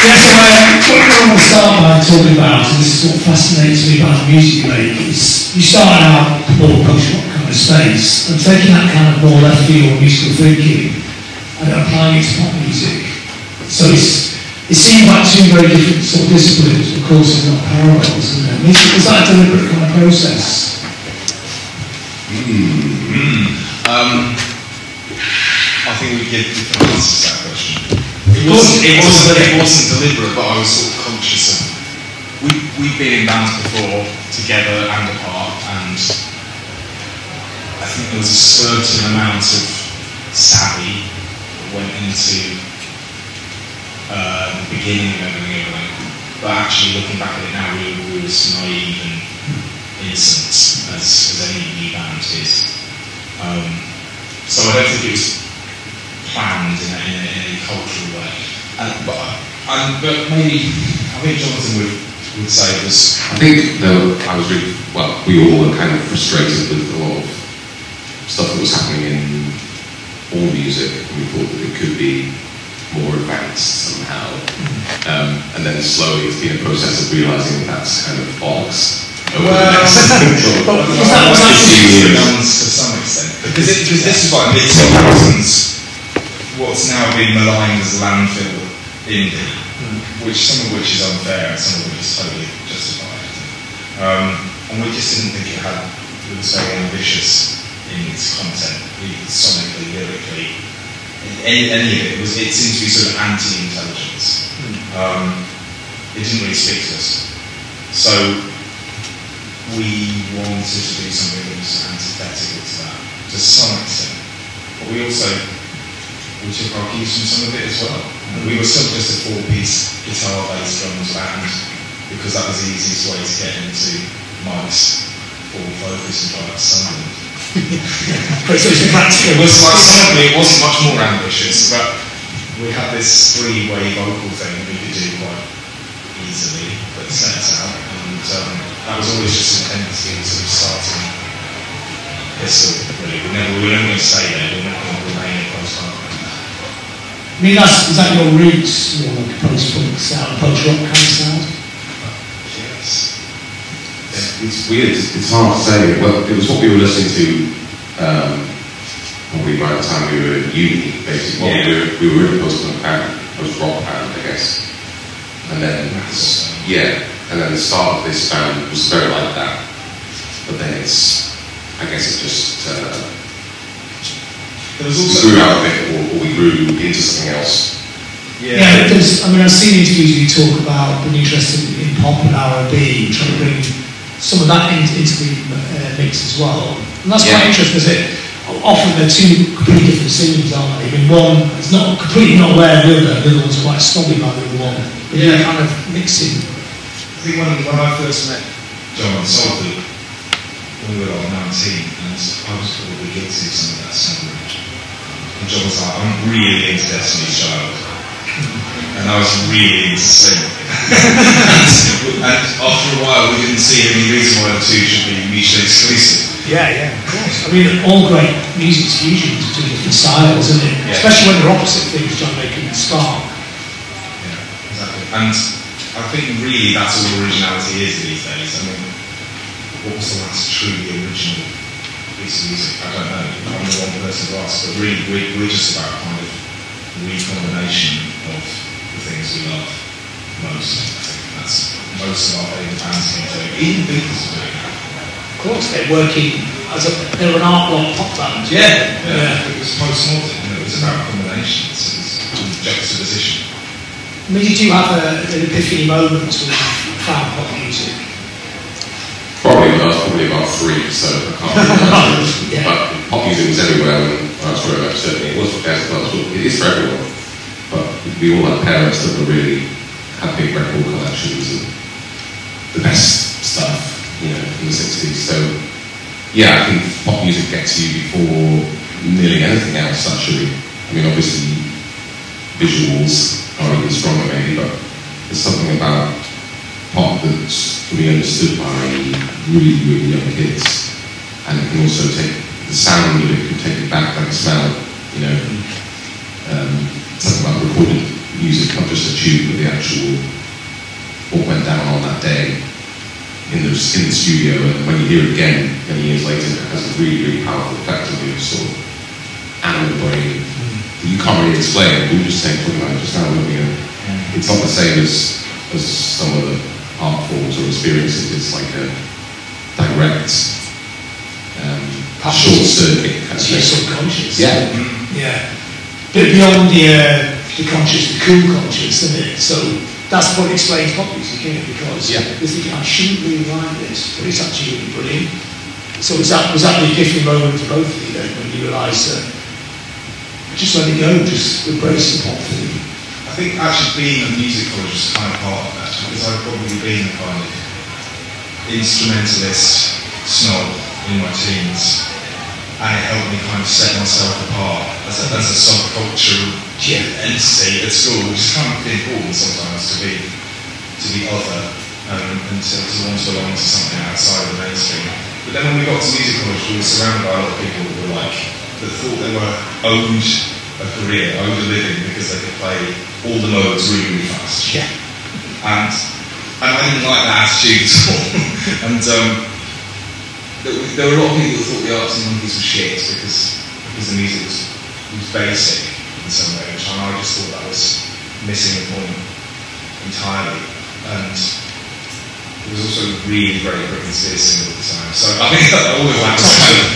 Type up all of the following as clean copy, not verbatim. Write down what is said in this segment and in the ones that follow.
Yes, what I want to start by talking about, and this is what fascinates me about the music you make, is you started out more post-rock kind of space, and taking that kind of more left field musical thinking and applying it to pop music. So it seems like two very different sort of disciplines, of course, they're not parallels, isn't it? Is that a deliberate kind of process? I think we give different answers to that question. It wasn't deliberate, but I was sort of conscious of. We've been in bands before, together and apart, and I think there was a certain amount of savvy that went into the beginning of everything. But actually, looking back at it now, we were as naive and innocent as any new band is. So I don't think it was planned in a cultural way. But maybe, I think Jonathan would say it was... I think, though, we all were kind of frustrated with a lot of stuff that was happening in all music, and we thought that it could be more advanced somehow. And then slowly it's been a process of realising that that's kind of bollocks. Was that 15 years to some extent? Because this is like mid-2000s, what's now been maligned as landfill indie, some of which is unfair and some of which is totally justified. And we just didn't think it was very ambitious in its content, sonically, lyrically. Any of it, it seemed to be sort of anti-intelligence. It didn't really speak to us. So we wanted to do something that was antithetical to that, to some extent. But we took our cues from some of it as well. We were still just a four-piece guitar-based drums band because that was the easiest way to get into Mike's full focus and drive to Sunderland. It was like suddenly it wasn't much more ambitious, but we had this three-way vocal thing that we could do quite easily, but set out, and that was always just an tendency to sort of starting pistol, really. We were never going to stay there, we were never going to remain in post-punk. I mean, is that your roots, like a post-punk sound, post-rock kind of sound? Yes. It's weird, it's hard to say. Well, it was what we were listening to probably by the time we were at uni, basically. Yeah. We were in a post-punk band, post-rock band, I guess. And then, and then the start of this band was very like that. But then I guess it just... we grew out of it, or we grew into something else. Yeah, I've seen interviews where you talk about being interested in pop and R&B, trying to bring some of that into the mix as well. And that's quite interesting, because often they're two completely different scenes, aren't they? I mean, one is completely not aware of the other one's quite snobby by the other one. But you're kind of mixing. I think when I first met John and Salty, when we were like 19, and I was probably guilty of some of that stuff. And John was like, I'm really into Destiny's Child. And I was really into Sing. and after a while, we didn't see any reason why the two should be mutually exclusive. Yeah, of course. I mean, all great music's fusion to two different styles, isn't it? Yeah. Especially when they're opposite things, trying to make it spark. Yeah, exactly. And I think really that's all originality is these days. I mean, what was the last truly original piece of music? I don't know. I'm the wrong person to ask, but really, we're just about kind of recombination of the things we love most. I think that's most of our favourite bands can do. Even Beatles are doing that. Of course, they're working they're an art rock pop band. Yeah. It was post-mortem, and it was about combinations. It was juxtaposition. I mean, did you have an epiphany moment when you found pop music? Probably about 3, so I can't remember. But pop music was everywhere when I was growing up, certainly. It was for guys as well. It is for everyone. But we all had parents that were really had big record collections and the best stuff, in the 60s. So, yeah, I think pop music gets you before nearly anything else, actually. I mean, obviously, visuals are even stronger, maybe, but there's something about pop that's to be understood by really, really young kids, and it can also take the sound of it, can take it back, like the smell, something about recorded music, not just a tune, but the actual what went down on that day in the studio, and when you hear it again many years later, it has a really, really powerful effect on your sort of animal brain. You can't really explain. We were just saying, talking about it just now, it's not the same as some of the art forms or experiences. It's like a direct, short circuit kind of thing. Subconscious. Yeah. Yeah. But beyond the conscious, the cool conscious, isn't it? So that's what explains pop music, isn't it? Because you're thinking, I shouldn't really like this, but it's actually really brilliant. So was that the epiphany moment for both of you then, when you realised that just let it go, just embrace the pop thing? I think actually being a musicologist is kind of part of that, because I've probably been a kind of instrumentalist snob in my teens, and it helped me kind of set myself apart as a subculture entity at school, which is kind of important sometimes to be other and to want to belong to something outside of the mainstream. But then when we got to musicology, we were surrounded by a lot of people that were that thought they were owed a career, owed a living because they could play all the modes really, really fast. Yeah. And I didn't like that attitude at all. And there were a lot of people that thought the arts and monkeys were shit because the music was basic in some way, which I just thought that was missing the point entirely. And it was also really very Britney Spears single at the time. So I think all of that was kind of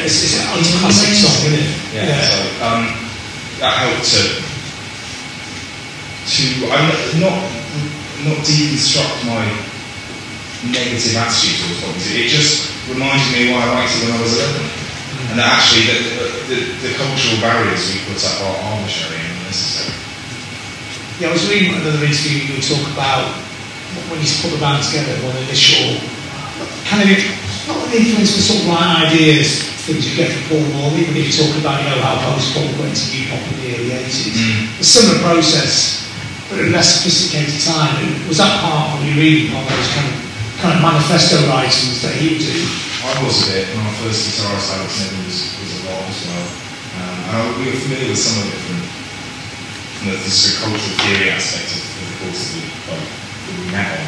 it's a classic song, isn't it? Yeah. So that helped to not deconstruct my negative attitude towards pop music. It just reminded me why I liked it when I was 11, and that actually the cultural barriers we put up are arbitrary and unnecessary. Yeah, I was reading another interview you talk about when you put the band together, one initial kind of, not an influence, but sort of like ideas, things you get from Paul Morley, when you talk about, how post-punk went to new pop in the early 80s. A similar process, but at a less sophisticated time. And was that part of your reading on those kind of manifesto writings that he would do? I was a bit. When our first guitarist, Alex Neville, was a lot as well. We were familiar with some of it from the sort of cultural theory aspect of the course that we met on.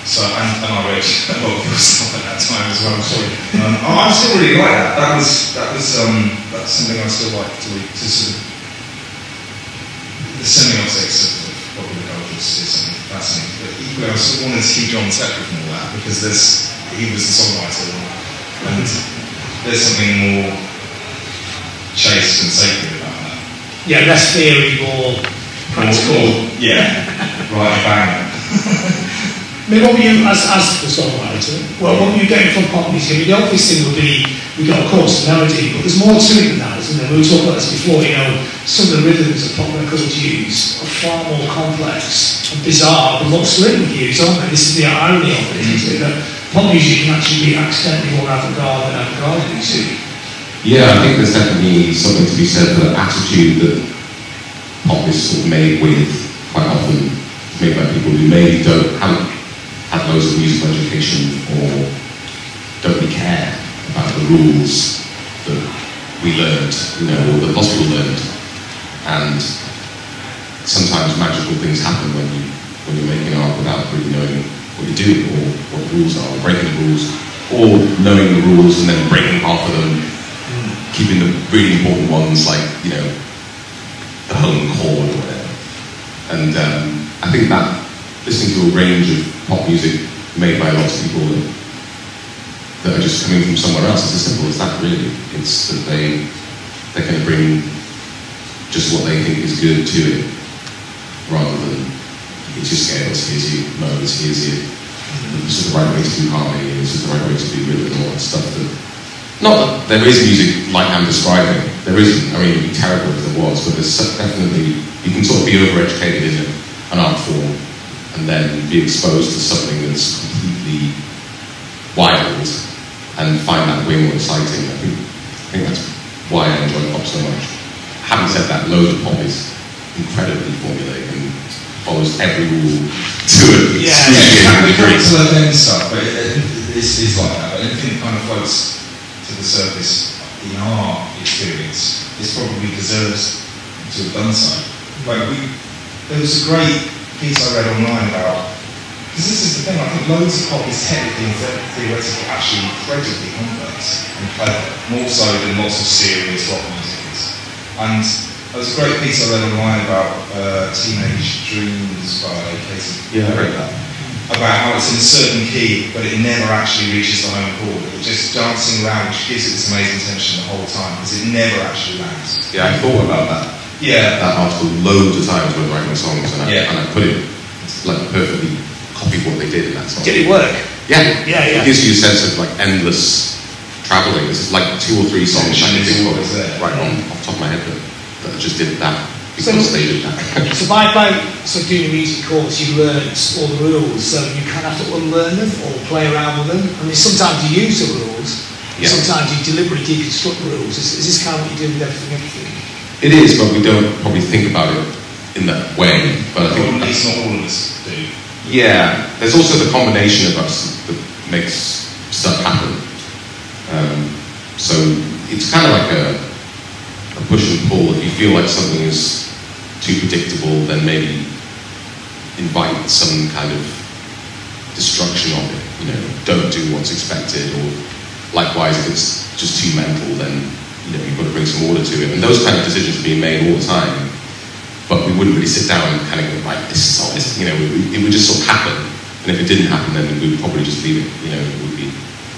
So, and I read a lot of your stuff at that time as well. I still really like that. That's something I still like to read. To sort of the semiotics of popular culture is something fascinating. But equally, I still wanted to keep John separate from all that because he was the songwriter, and there's something more chaste and sacred about that. Yeah, less theory, more practical. Right, bang. I mean, what were you, as the songwriter, what were you getting from pop music? I mean, the obvious thing would be, we got, of course, melody, but there's more to it than that, isn't there? We were talking about this before, some of the rhythms that pop records use are far more complex and bizarre than what Slim would use, aren't they? This is the irony of it, isn't it? That pop music can actually be accidentally more avant-garde than avant-garde music. Yeah, I think there's definitely something to be said for the attitude that pop is sort of made with, quite often, made by people who maybe haven't had loads of musical education or don't really care about the rules that we learned, or that lots of people learned. And sometimes magical things happen when you're making art without really knowing what you're doing or what the rules are, or breaking the rules, or knowing the rules and then breaking half of them, keeping the really important ones like, the home chord or whatever. And I think that listening to a range of pop music made by lots of people that are just coming from somewhere else, it's as simple as that really. It's that they're going to bring just what they think is good to it, rather than it's your scales, here's your modes, here's your this is the right way to do harmony, and this is the right way to do rhythm and all that stuff. Not that there is music like I'm describing, there isn't. I mean, it'd be terrible if there was, but there's definitely, you can sort of be overeducated in an art form and then be exposed to something that's completely wild and find that way more exciting. I think that's why I enjoy pop so much. Having said that, loads of pop is incredibly formulaic and follows every rule to it. We can't learn stuff, but it's like that. But anything that kind of floats to the surface in our experience, this probably deserves to have done so. There was a great piece I read online about, because this is the thing, I think loads of pop is technically and theoretically actually incredibly complex and clever, more so than lots of serious rock music is. And there was a great piece I read online about Teenage Dreams by Casey. Yeah, I read that. About how it's in a certain key, but it never actually reaches the home chord. It's just dancing around, which gives it this amazing tension the whole time, because it never actually lands. Yeah, I thought about that. Yeah. That article loads of times when writing songs, and I put it like perfectly copied what they did in that song. Did it work? Yeah. Yeah. It gives you a sense of like endless travelling. This is like 2 or 3 songs I can think of right on off the top of my head that just did that because they did that. So by doing a music course, you learned all the rules, so you kind of have to unlearn them or play around with them. I mean, sometimes you use the rules, sometimes you deliberately deconstruct the rules. Is this kind of what you do with everything? It is, but we don't probably think about it in that way. But I think at least not all of us do. Yeah, there's also the combination of us that makes stuff happen. So it's kind of like a push and pull. If you feel like something is too predictable, then maybe invite some kind of destruction of it. You know, don't do what's expected, or likewise, if it's just too mental, then you've got to bring some order to it. And those kind of decisions are being made all the time. But we wouldn't really sit down and kind of go, right, this is all this, it would just sort of happen. And if it didn't happen, then we would probably just leave it. It would be,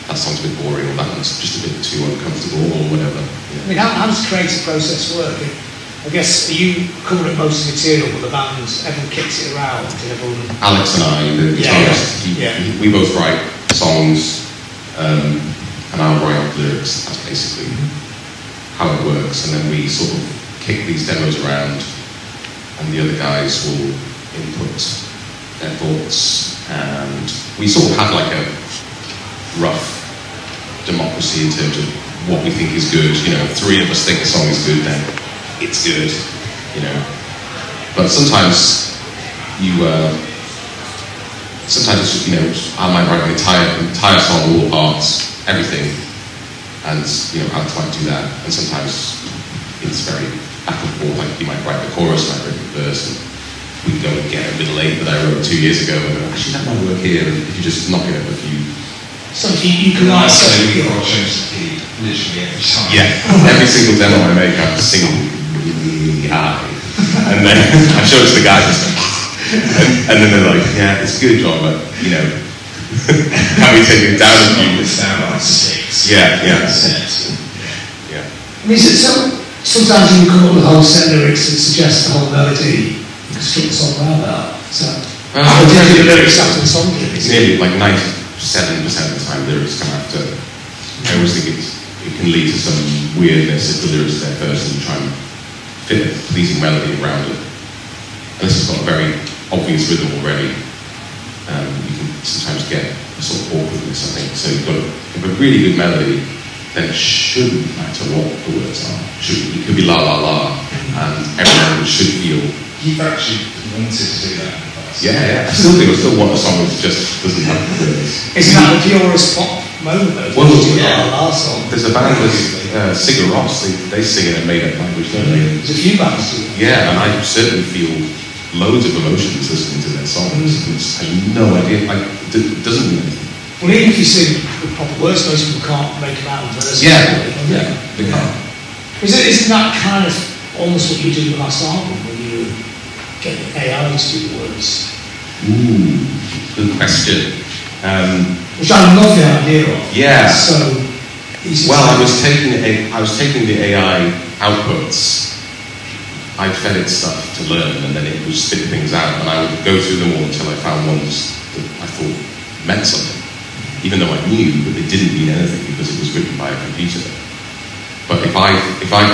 that song's a bit boring, or that one's just a bit too uncomfortable, or whatever. I mean, how does the creative process work? I guess, are you covering up most of the material, but the band, everyone kicks it around? Alex and I, the guitarist, we both write songs, and I'll write lyrics. That's basically how it works. And then we sort of kick these demos around, and the other guys will input their thoughts, and we sort of have like a rough democracy in terms of what we think is good. 3 of us think a song is good, then it's good. But sometimes sometimes it's just, I might write an entire song, all the parts, everything, and Alex might do that. And sometimes it's very back and forth. Like you might write the chorus, and I write the verse, and we go and get a middle 8 that I wrote 2 years ago, and go, actually that might work here. And if you just knock it up a few. So you can write something. We got to change the key literally every time. Yeah, every single demo I make, I'm singing really high, and then I show it to the guys, and then they're like, "Yeah, it's good, John, but can we take it down a few?" It's down like 6. Yeah. I mean, so sometimes you come up with whole set lyrics that suggest the whole melody. You can strip the song around that. So how do you do the lyrics after the song? Nearly like 97% of the time, lyrics come after. I always think it can lead to some weirdness if the lyrics are there first and you try and fit a pleasing melody around it. Unless it's got a very obvious rhythm already, you can sometimes get a sort of awkwardness, I think. So you've got a really good melody, then it shouldn't matter what the words are. It could be la la la, and everyone should feel. You've actually wanted to do that in the past. Yeah. I still want a song that just doesn't have the words. Isn't that the purest pop moment though? Well, la la song. There's a band with Sigur Rós, they sing in a made-up language, don't they? There's a few bands do that. Yeah, and I certainly feel loads of emotions listening to their songs. I have no idea. It doesn't mean anything. Well, even if you sing the proper words, most people can't make them out in verse. Yeah, they can't. Isn't that kind of almost what you did with the last album, when you get AI to do the words? Ooh, good question. Which I love the idea of. Yeah. So well, I was taking the AI outputs. I fed it stuff to learn, and then it would spit things out, and I would go through them all until I found ones that I thought meant something, even though I knew that they didn't mean anything because it was written by a computer. But if I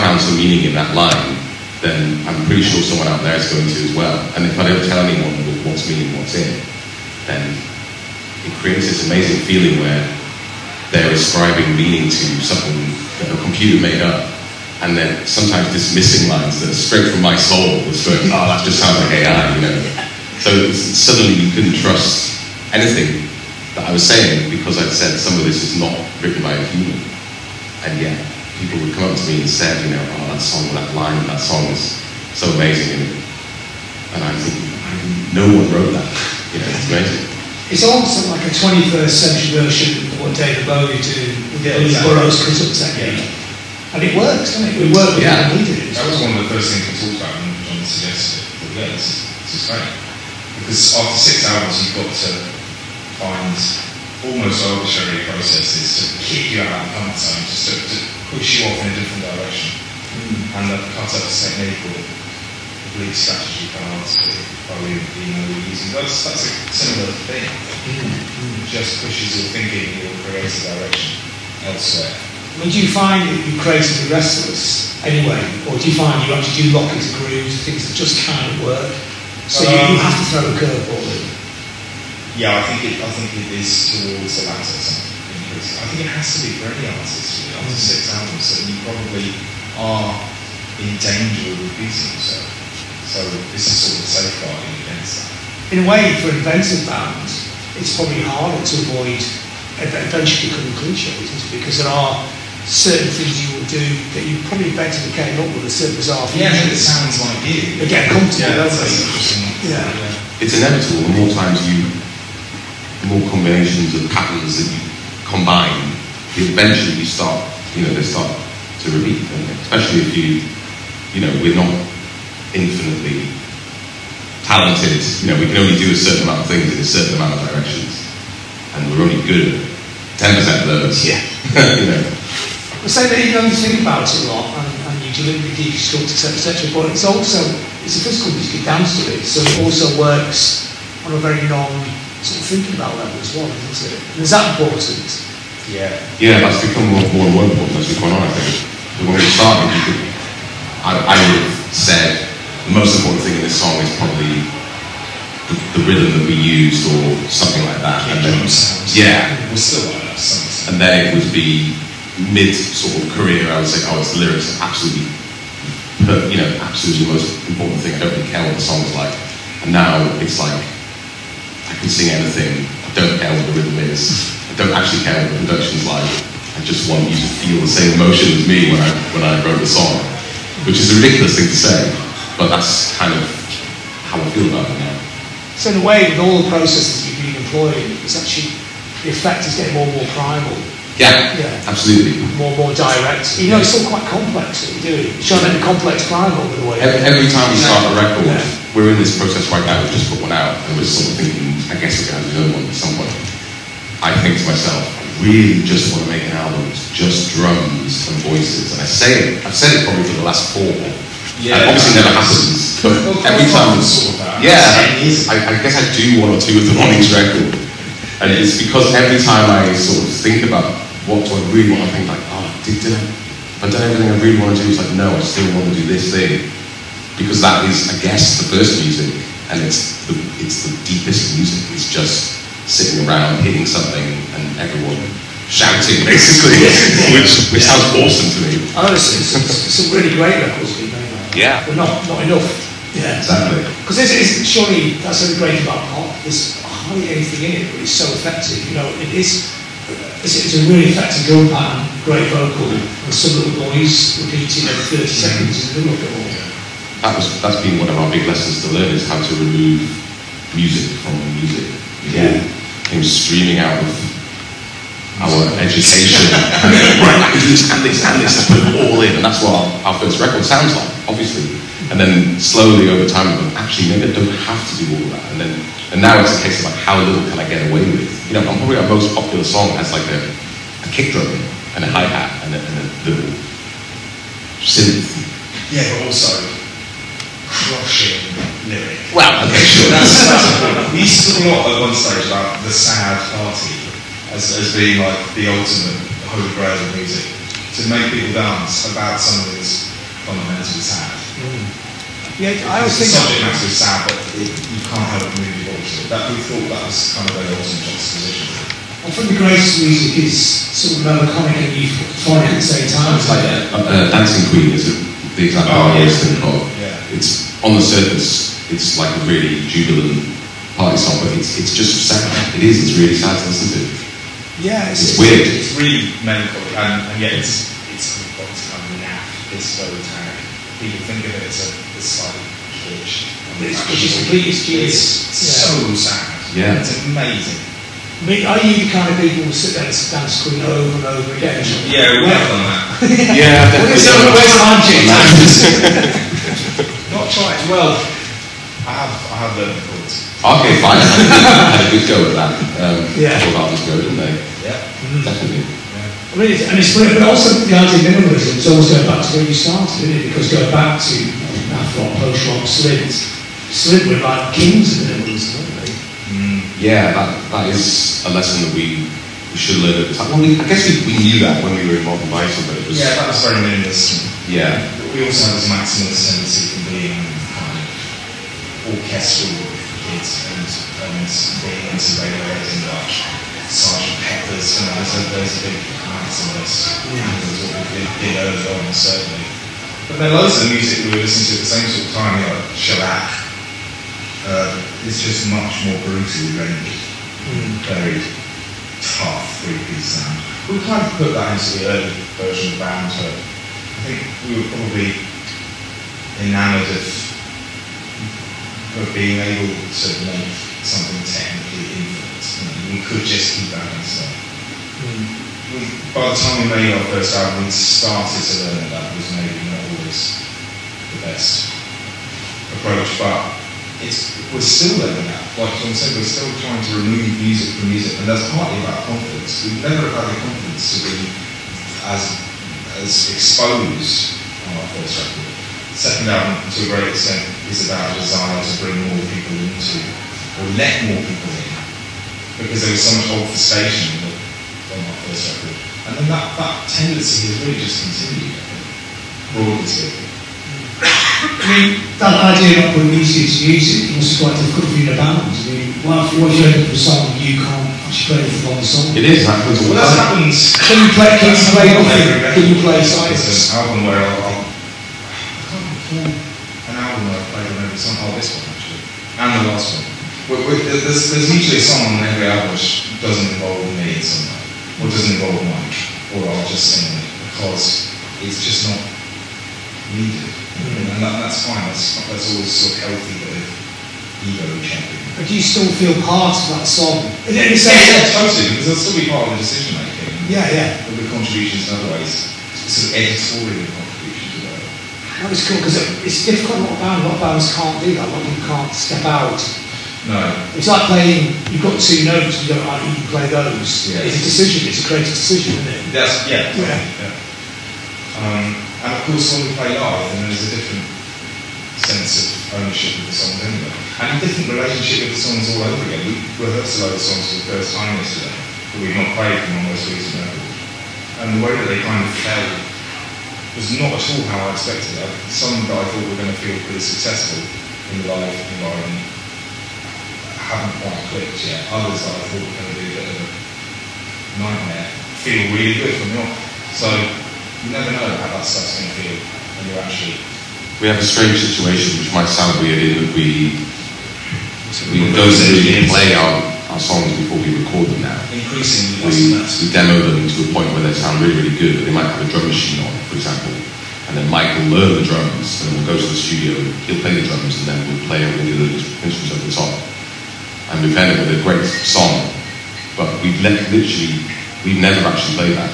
found some meaning in that line, then I'm pretty sure someone out there is going to as well. And if I don't tell anyone what's meaning, what's in, then it creates this amazing feeling where they're ascribing meaning to something that a computer made up, and then sometimes dismissing lines that are straight from my soul. It's going, oh, that just sounds like AI, So suddenly you couldn't trust anything that I was saying because I'd said some of this is not written by a human. And yet people would come up to me and said, oh, that song, that line, that song is so amazing, and And I think no one wrote that. It's amazing. It's almost like a 21st century version of what David Bowie did with the Burroughs cut-up technique. And it works, doesn't it? We work with it and we did it. That was one of the first things we talked about when John suggested it. But yeah, this is great. Because after 6 hours, you've got to find almost arbitrary processes to kick you out of the comfort zone, just to push you off in a different direction. And the cut-up technique or complete strategy cards that Bowie were using, that's a similar thing. It just pushes your thinking in your creative direction elsewhere. I mean, do you find that you're creatively restless anyway, or do you find you actually do lock into grooves, things that just kind of work? So you have to throw a curveball in. Yeah, I think it is towards the latter. I think it has to be for any artist really, after 6 albums, that you probably are in danger of repeating yourself. So this is sort of safeguarding against that. In a way, for inventive bands, it's probably harder to avoid eventually becoming cliches, isn't it? Because there are certain things you will do that you probably inventively came up with a certain bizarre feature. Yeah, it sounds like you. They get comfortable, don't they? It's inevitable. The more times the more combinations of patterns that you combine, eventually they start to repeat, don't they? Especially if we're not infinitely talented. We can only do a certain amount of things in a certain amount of directions, and we're only good at 10% of those. Yeah. I say that you don't think about it a lot, and you deliberately deconstruct, etc. But it's a physical music, you dance to it, so it also works on a very sort of thinking about level as well, isn't it? And is that important? Yeah, that's become more and more important as we've gone on, I think. When we started, I would have said the most important thing in this song is probably the rhythm that we used or something like that. And then, we're still like that. And then it would be mid sort of career, I would say, it's the lyrics are absolutely the most important thing. I don't really care what the song's like. And now it's like, I can sing anything. I don't care what the rhythm is. I don't actually care what the production's like. I just want you to feel the same emotion as me when I wrote the song, which is a ridiculous thing to say, but that's kind of how I feel about it now. So in a way, with all the processes you've been employing, it's actually, the effect is getting more and more primal. Yeah, absolutely. More and more direct. Even though it's still quite complex what you're doing. You're trying to make the complex primal with the way. Every time we start a record, we're in this process right now, we've just put one out, and we're sort of thinking, I guess we're going to do another one at some point. I think to myself, I really just want to make an album with just drums and voices. And I've said it probably for the last 4. Yeah, obviously never happens. But every time, I guess I do 1 or 2 of them on each record. And it's because every time I sort of think about what do I really want, I think like, have I done everything I really want to do? It's like, no, I still want to do this thing. Because that is, I guess, the first music, and it's the deepest music. It's just sitting around hitting something and everyone shouting, basically, which sounds awesome to me. Oh, it's some really great records being made now. Yeah. But not enough. Yeah. Exactly. Because surely that's so great about pop. There's hardly anything in it, but it's so effective. It's a really effective drum pattern, great vocal, and some little noise repeating every 30 seconds in the middle of it all. That's been one of our big lessons to learn, is how to remove music from music. Came streaming out of our education and this, put it all in, and that's what our first record sounds like, obviously. And then slowly over time, actually maybe I don't have to do all of that. And now it's a case of like, how little can I get away with? Probably our most popular song has like a kick drum and a hi-hat and a little synth. Yeah, but also crushing lyric. Well, okay, sure. We used to talk a lot at one stage about the sad party as being like the ultimate holy grail of music, to make people dance about something that's fundamentally sad. Yeah, I always think the subject matter is sad, but you can't help but move your voice. We thought that was kind of an ultimate juxtaposition. I think the greatest music is sort of melancholic and euphoric at the same time. It's like Dancing Queen is the example I always think of. It's on the surface, it's like a really jubilant party song, but it's just sad. It's really sad to listen to. Yeah, it's weird. It's really melancholic, and yet it's got this kind of naff, disco tag. People think of it as a slightly kitsch, and Which is completely genius. It's so sad. Yeah. It's amazing. I mean, are you the kind of people who sit there and dance Queen over and over again? Yeah, we have done that. Yeah, definitely. Where's Angie? Not trying. Well, I have learned the chords. Okay, fine. I had a good go at that. Yeah. All artists go, didn't they? Yeah. Definitely. I mean, it's brilliant, but also the idea of minimalism is always going back to where you started, isn't it? Because going back to rock, post-rock, Slid were like kings of minimalism, weren't they? Yeah, that is a lesson that we should learn at the time. Well, I guess we knew that when we were in Modern Bison, but it was... Yeah, that was very minimalist. Yeah. We also had this maximalist tendency from being kind of orchestral kids and being into Radiohead and like Sgt. Pepper's, there's a big maximalist. That's what we did early on, certainly. But then loads of the music we were listening to at the same sort of time, like Shellac, is just much more brutally rendered. Very tough, 3-piece sound. We kind of put that into the early version of the band, but I think we were probably enamoured of being able to make something technically infinite. We could just keep adding stuff. By the time we made our first album, we started to learn that was maybe not always the best approach, but we're still learning that. Like John said, we're still trying to remove music from music, and that's partly about confidence. We've never had the confidence to be as exposed on our first record. The second album, to a great extent, is about a desire to bring more people into, or let more people in, because there was so much obfuscation on our first record. And then that tendency has really just continued, I think, broadly speaking. I mean, that idea of putting music to music must be quite difficult for you in a band. I mean, what if you end up with a song you can't actually play the whole song? It is, that happens all the Well, that time. happens. Can you play nothing? Can you play silence? It's an album where I can't recall an album where I played on every song. Oh, this one actually, and the last one. There's usually a song on every album which doesn't involve me in some way, or doesn't involve Mike, or I'll just sing it because it's just not needed. And that's fine. That's always sort of healthy bit of ego championing. But do you still feel part of that song? Yeah, totally, because it'll still be part of the decision making. Yeah. There'll be contributions in other ways. Sort of editorial contributions as well. That was cool because it's difficult. A lot of bands can't do that. A lot of people can't step out. No. It's like playing. You've got 2 notes. You don't like. You can play those. Yeah. It's a decision. It's a creative decision, isn't it? Yeah. And of course, when we play live, then there's a different sense of ownership of the songs anyway. And a different relationship with the songs all over again. We rehearsed a load of songs for the first time yesterday, but we've not played from our most recent record. And the way that they kind of fell was not at all how I expected it. Some that I thought were going to feel pretty successful in the live environment haven't quite clicked yet. Others that I thought were going to be a bit of a nightmare feel really good from the off. So you never know how that stuff's going to feel when you're actually... We have a strange situation, which might sound weird, in that we don't really play our songs before we record them now. Increasingly we demo them to a point where they sound really, really good, but they might have a drum machine on, for example. And then Mike will learn the drums, and then we'll go to the studio, he'll play the drums, and then we'll play all the other instruments over the top. And we've ended with a great song, but we've never actually played that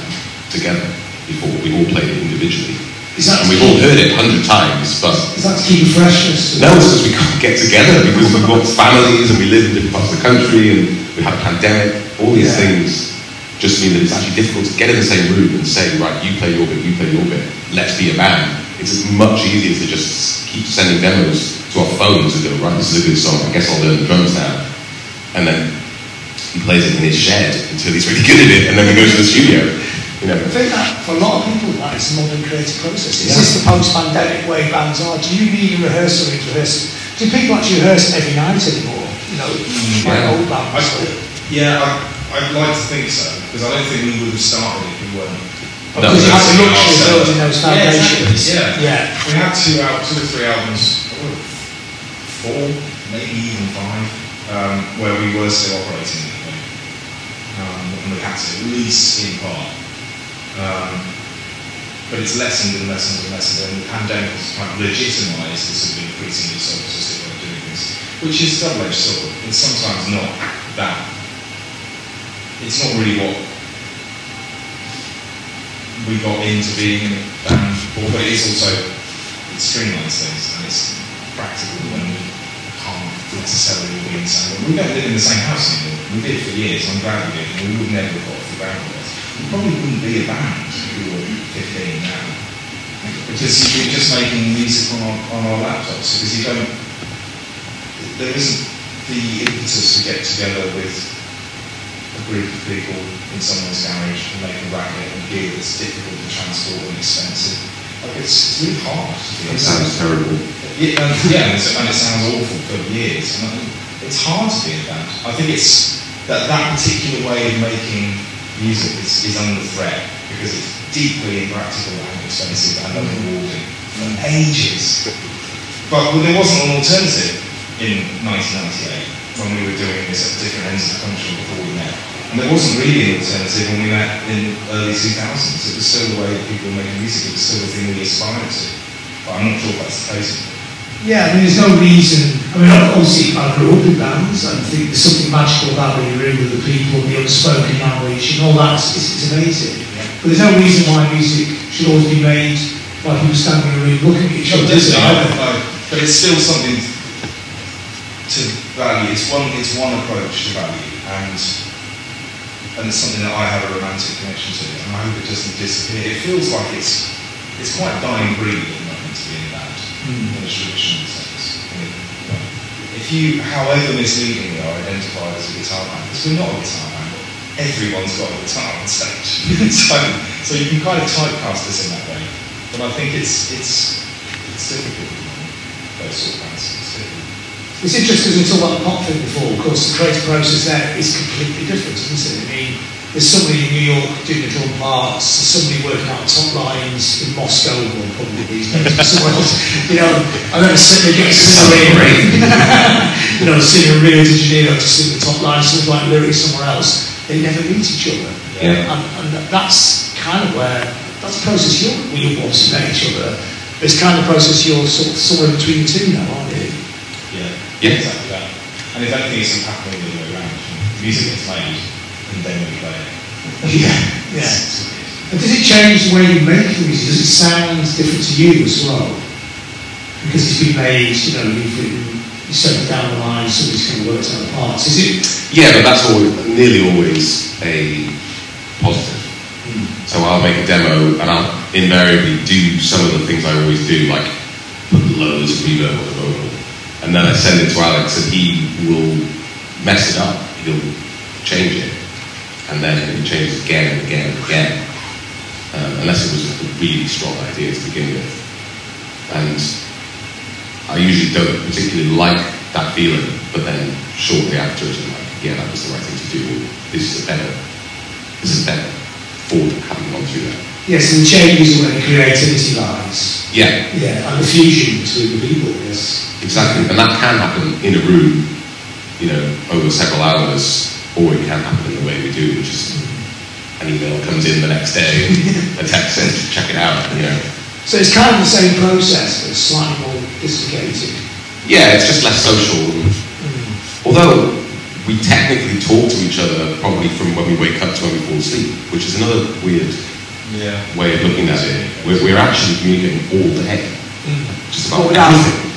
together before. We've all played it individually. And we've all heard it 100 times, but... Is that to keep freshness? No, it's because we can't get together, because we've got families, and we live in different parts of the country, and we have a pandemic. All these things just mean that it's actually difficult to get in the same room and say, right, you play your bit, you play your bit, let's be a band. It's much easier to just keep sending demos to our phones and go, right, this is a good song, I guess I'll learn the drums now. And then he plays it in his shed until he's really good at it, and then we go to the studio. You know. I think that for a lot of people, that is a modern creative process. Is this the post-pandemic way bands are? Do you need a rehearsal? Do people actually rehearse every night anymore? You know, like old bands. I'd like to think so, because I don't think we would have started if we weren't. Because you had the luxury of building those foundations. Yeah. We had 2 or 3 albums, 4, maybe even 5, where we were still operating that way. And we had to, at least in part. But it's lessened and lessened and lessened, and the pandemic has kind of legitimised this sort of increasingly solipsistic way of doing which is a double-edged sword. It's sometimes not that. It's not really what we got into being in a band for, but it is also, it streamlines things and it's practical when we can't necessarily all be in the same room. We don't live in the same house anymore. We did for years, I'm glad we did, and we would never have got off the ground with us. We probably wouldn't be a band if we were 15 now. Because you're just making music on our laptops, because there isn't the impetus to get together with a group of people in someone's garage and make a racket and gear that's difficult to transport and expensive. Like it's really hard to do. It sounds terrible. Yeah, and it sounds awful for years. And I think it's hard to be a band. I think it's that particular way of making music is under threat because it's deeply impractical and expensive and unrewarding for ages. But there wasn't an alternative in 1998 when we were doing this at different ends of the country before we met. And there wasn't really an alternative when we met in early 2000s. It was still the way that people were making music. It was still the thing we aspired to. But I'm not sure if that's the case. Yeah, I mean, there's no reason. I mean, obviously, I grew up in bands. I think there's something magical about being in a room with the people, the unspoken language, and all that. It's amazing. Yeah. But there's no reason why music should always be made by people standing in a room looking at each other. But it's still something to value. It's one approach to value, and it's something that I have a romantic connection to, and I hope it doesn't disappear. It feels like it's quite a dying breed at the moment to be in a band, in a traditional sense. If you, however misleadingly, are identified as a guitar band, because we're not a guitar band, everyone's got a guitar on stage. so you can kind of typecast us in that way. But I think it's difficult, those sort of bands. It's interesting because we talked about the pop thing before. Of course, the creative process there is completely different, isn't it? I mean, there's somebody in New York doing the drum parts, there's somebody working out top lines in Moscow, or probably these days, or somewhere else. You know, I remember sitting there getting you know, sitting in Rio de Janeiro to sing the top lines, something like lyrics somewhere else. They never meet each other. Yeah. And that's kind of where, that's a process you obviously met each other. It's kind of a process you're sort of somewhere between the two now, aren't you? Yeah, exactly that. And if anything, it's happening the other way around. Music gets made, and then we play it. Yeah. And does it change the way you make the music? Does it sound different to you as well? Because it's been made, you know, you set it down the line, somebody's kind of worked out the parts. Is it? Yeah, but that's nearly always a positive. So I'll make a demo, and I'll invariably do some of the things I always do, like put loads of reverb on the vocal. And then I send it to Alex and he will mess it up, he'll change it, and then he'll change it again and again and again, unless it was a really strong idea to begin with. And I usually don't particularly like that feeling, but then shortly afterwards I'm like, yeah, that was the right thing to do, this is better for having gone through that. Yes, and the changes where the creativity lies. Yeah. Yeah, and the fusion between the people, yes. Exactly, and that can happen in a room, you know, over several hours, or it can happen in the way we do, which is an email comes in the next day, a text says, check it out, you know. So it's kind of the same process, but slightly more sophisticated. Yeah, it's just less social. Although we technically talk to each other probably from when we wake up to when we fall asleep, which is another weird way of looking at it. We're actually communicating all day. Just about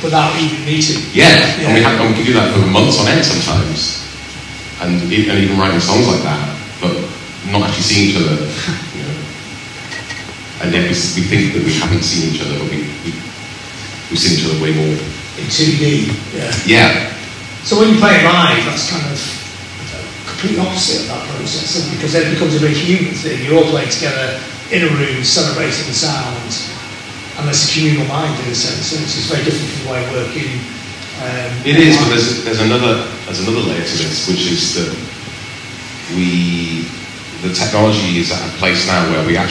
without even meeting. Yeah. And we can do that for months on end sometimes, and even writing songs like that, but not actually seeing each other. You know. And yet we think that we haven't seen each other, but we've seen each other way more. In 2D. Yeah. Yeah. So when you play it live, that's kind of the complete opposite of that process, because then it becomes a very human thing. You're all playing together in a room, celebrating the sound. And there's a communal mind in a sense, and it's very different from the way of working. It is, but there's another layer to this, which is that the technology is at a place now where we have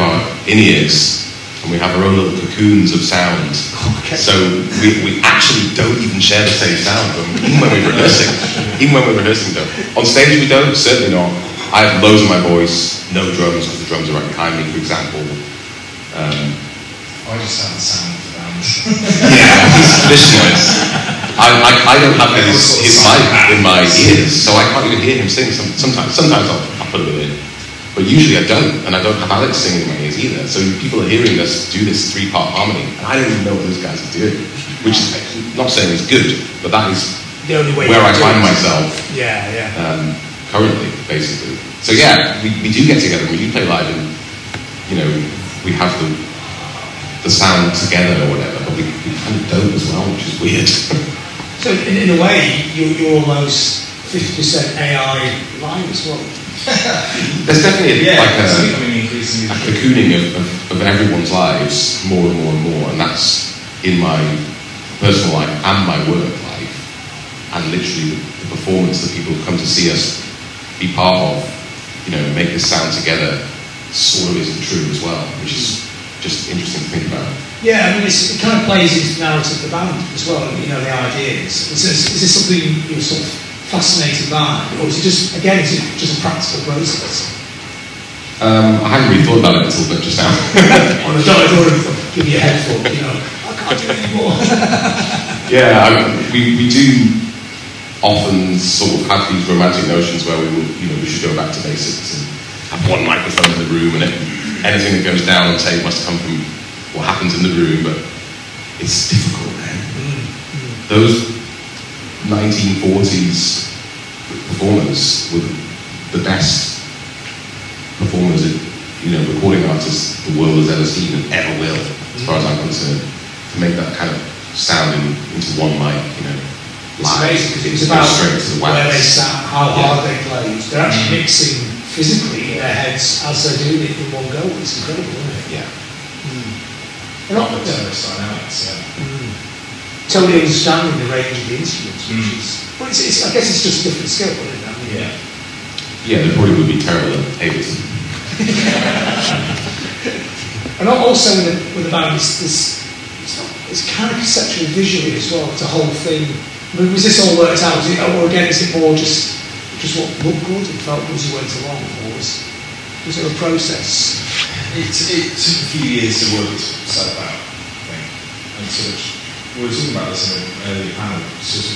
our in-ears and we have our own little cocoons of sound. Okay. So we actually don't even share the same sound, even when we're rehearsing. Even when we're rehearsing, though. On stage we don't, certainly not. I have loads of my voice, no drums, because the drums are right behind me, for example. I just have the sound of the band. Yeah, this noise. I don't have his mic in my ears, so I can't even hear him sing. Sometimes I'll put a bit in, but usually I don't, and I don't have Alex singing in my ears either. So people are hearing us do this 3-part harmony, and I don't even know what those guys are doing, which is not saying it's good, but that is the only way where I find myself. Currently, basically. So yeah, we do get together, we do play live, and we have the sound together or whatever, but we kind of don't as well, which is weird. So in a way, you're almost 50% AI live as well. There's definitely a cocooning of everyone's lives more and more and more, and that's in my personal life and my work life, and literally the performance that people come to see us be part of, make this sound together, sort of isn't true as well, which is just interesting to think about. Yeah, I mean, it kind of plays into the narrative of the band as well, the ideas. Is this something you're sort of fascinated by, or is it just a practical process? I hadn't really thought about it until just now. I don't want to give you a head full, I can't do it anymore. Yeah, we do often sort of have these romantic notions where we should go back to basics and have one microphone in the room, and anything that goes down on tape must come from what happens in the room, but it's difficult, man. Those 1940s performers were the best performers, recording artists the world has ever seen and ever will, as far as I'm concerned. To make that kind of sound into one mic, it's amazing because it was about where they sat, how hard they played. They're actually mixing physically in their heads as they're doing it in one go. It's incredible, isn't it? Yeah. They're not dynamics, totally understanding the range of the instruments, which is, I guess it's just a different skill, isn't it? Yeah, they probably would be terrible at Ableton. And also with the band, it's kind of conceptual visually as well. It's a whole thing. I mean, was this all worked out? Or again, is it more just what looked good and felt good as you went along, or was there a process? It took a few years to work itself out, I think. And sort of, we were talking about this in an earlier panel, sort of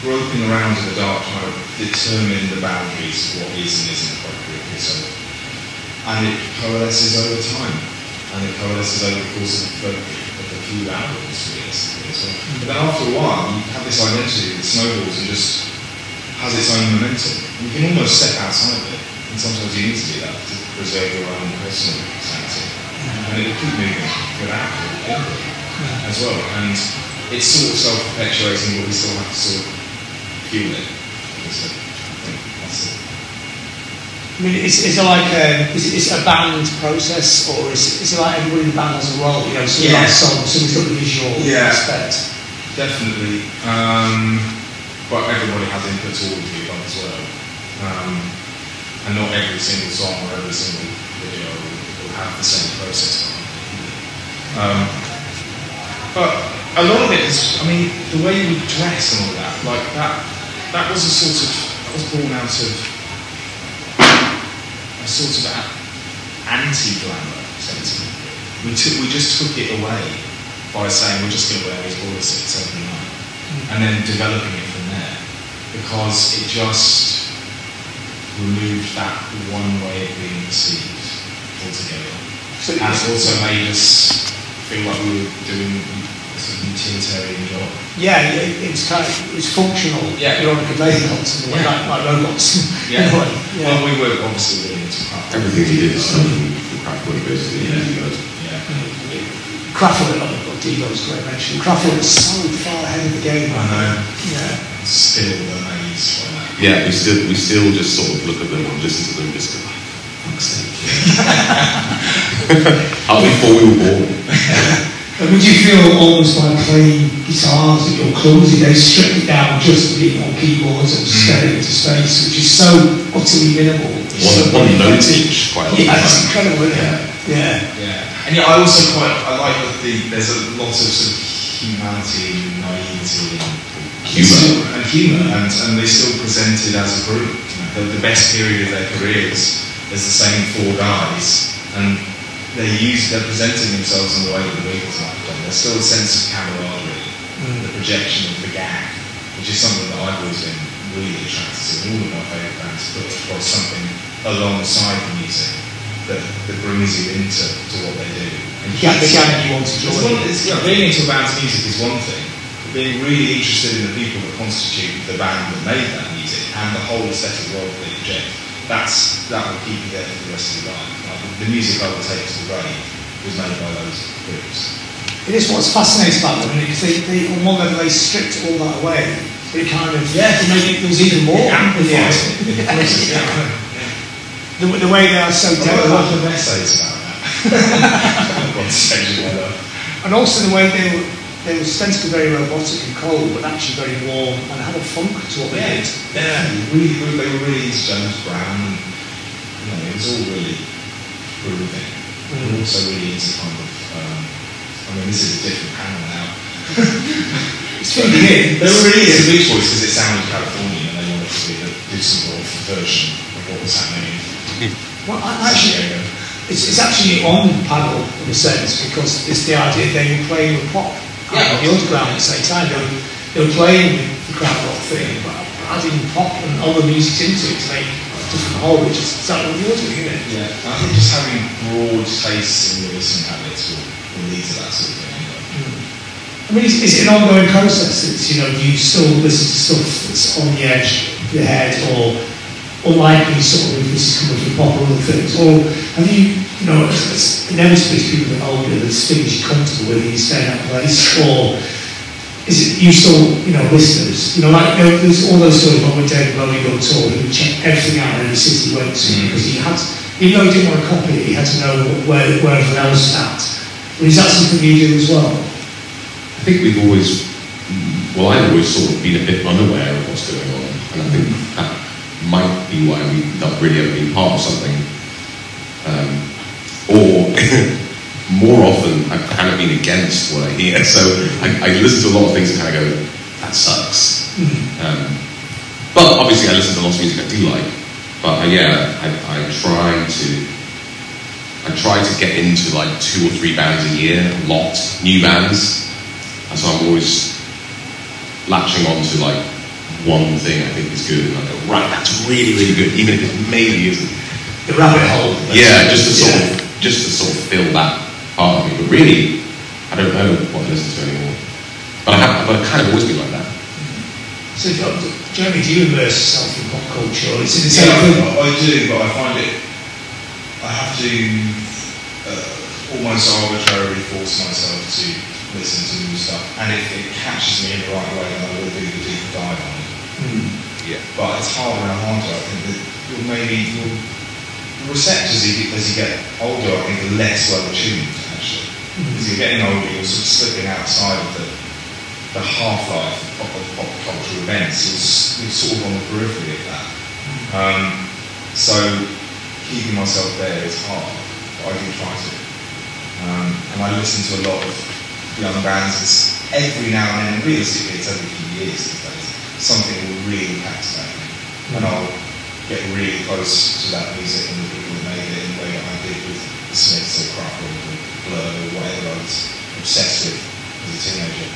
groping around in the dark, trying to determine the boundaries of what is and isn't appropriate. And it coalesces over time, and it coalesces over the course of a few albums, realistically. But then after a while, you have this identity that snowballs and just has its own momentum. You can almost step outside of it, and sometimes you need to do that to preserve your own personal sanity. And it will keep moving without as well. And it's sort of self-perpetuating, but we still have to sort of fuel it. So I think that's it. I mean, is it like is it a band process, or is it like everybody in the band has a role? Someone writes songs, someone's got the visual aspect. Definitely. But everybody has input to all of the as well. And not every single song or every single video will have the same process. But a lot of it is, the way we dress and all that, like that was born out of a sort of anti-glamour sentiment. We just took it away by saying we're just going to wear these boys suits every night, and then developing it from there, because it just removed that one way of being perceived altogether. So and it also made us feel like we were doing sort of utilitarian job. Yeah, it's functional. Yeah. You're on a conveyor belt, like robots. Yeah. Yeah. Well, we were obviously willing to craft. Everything we did is something from Kraftwerk, basically. Kraftwerk, Devo's great mention. Kraftwerk is so far ahead of the game. I know. Yeah. Still amazed by that. Yeah, we still just sort of look at them and listen to them and just go, fuck's sake. How before we were born. And would you feel almost like playing guitars that you're clumsy? They strip it down just to be on keyboards and stare into space, which is so utterly minimal. One note each, quite a lot. Yeah, it's incredible, isn't it? Yeah. And I also I like that there's a lot of sort of humanity and naivety and humour, and they're still presented as a group. The best period of their careers, there's the same four guys, and they're presenting themselves in the way that the Beatles might have done. There's still a sense of camaraderie, the projection of the gag which is something that I've always been really attracted to. And all of my favourite bands put across something alongside the music that brings you into what they do. The gang you want to join. Being into a band's music is one thing, but being really interested in the people that constitute the band that made that music and the whole aesthetic world that they project, that will keep you there for the rest of your life. Like the music I will take to the grave was made by those groups. It is what's fascinating about them, because they on one level they stripped all that away, but it kind of to make it was even more amplified. The way they are so delicate. A lot of essays about that. And also the way they were ostensibly very robotic and cold, but actually very warm and had a funk to what they did. Yeah, they were really into James Brown. And, it was all really grooving. And also really into kind of. This is a different panel now. It's feeding in. They were really into Beach Boys because it sounded Californian and they wanted to do some sort of version of what was happening. Well, actually, it's actually on the panel in a sense because it's the idea they were playing with pop the underground at the same time. They were playing with the crowd rock thing, but adding pop and other music into it to make a different whole, which is exactly what you're doing, isn't it? Yeah, I think just having broad tastes in your listening habits will lead to that sort of thing. Is it an ongoing process? Do you still listen to stuff that's on the edge of your head, or unlikely sort of if this is coming from pop or other things? Or have you, it's inevitably to people that are older, there's things you're comfortable with and you stay in that place? Or is it you still, listeners? There's all those stories about when David Bowie got on tour, he would check everything out in every city he went to because he had, even though he didn't want to copy it, he had to know where everyone else was at. But is that something you do as well? I think I've always sort of been a bit unaware of what's going on, and I think that might be why we've not really ever been part of something. Or more often, I've kind of been against what I hear. So I listen to a lot of things and kind of go, that sucks. But obviously, I listen to lots of music I do like. But I try to get into like 2 or 3 bands a year, a lot, new bands. And so I'm always latching on to like one thing I think is good, and I go, right, that's really, really good, even if it maybe isn't. The rabbit hole. Yeah, just to sort of fill that part of me. But really, I don't know what I listen to anymore. But I've kind of always been like that. So, Jeremy, do you immerse yourself in pop culture? Or is it the same thing? I do, but I find I have to almost arbitrarily force myself to listen to new stuff, and if it catches me in the right way, then I will do the deep dive on it. Yeah. But it's harder and harder. I think that your receptors as you get older, I think, are less well attuned actually. As you're getting older, you're sort of slipping outside of the half-life of pop cultural events. You're sort of on the periphery of that. So keeping myself there is hard, but I do try to. And I listen to a lot of young bands. It's every now and then, and realistically it's every few years these days, something will really captivate me, and I'll get really close to that music and the people that made it in the way that I did with the Smiths or Crackle or Blur or whatever I was obsessed with as a teenager.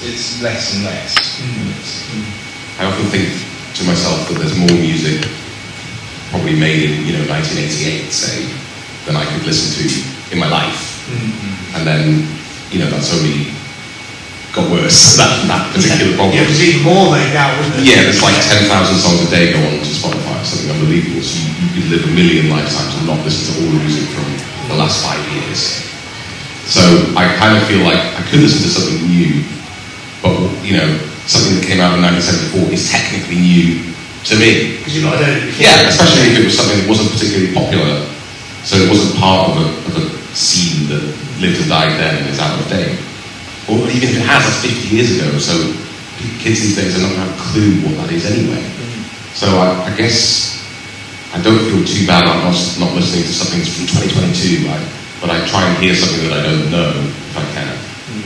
It's less and less. I often think to myself that there's more music probably made in 1988, say, than I could listen to in my life. And then, that's only got worse, that particular problem. Yeah, there's even more like now, isn't it? Yeah, there's like 10,000 songs a day go on to Spotify, something unbelievable. So you could live a million lifetimes and not listen to all the music from the last 5 years. So I kind of feel like I could listen to something new, but, something that came out in 1974 is technically new to me. Because you've not heard it before. Yeah, especially if it was something that wasn't particularly popular. So it wasn't part of a scene that lived and died then and is out of date. Or even if it has, that's 50 years ago. So kids these days are not going to have a clue what that is anyway. So I guess I don't feel too bad about not listening to something from 2022, but I try and hear something that I don't know if I can.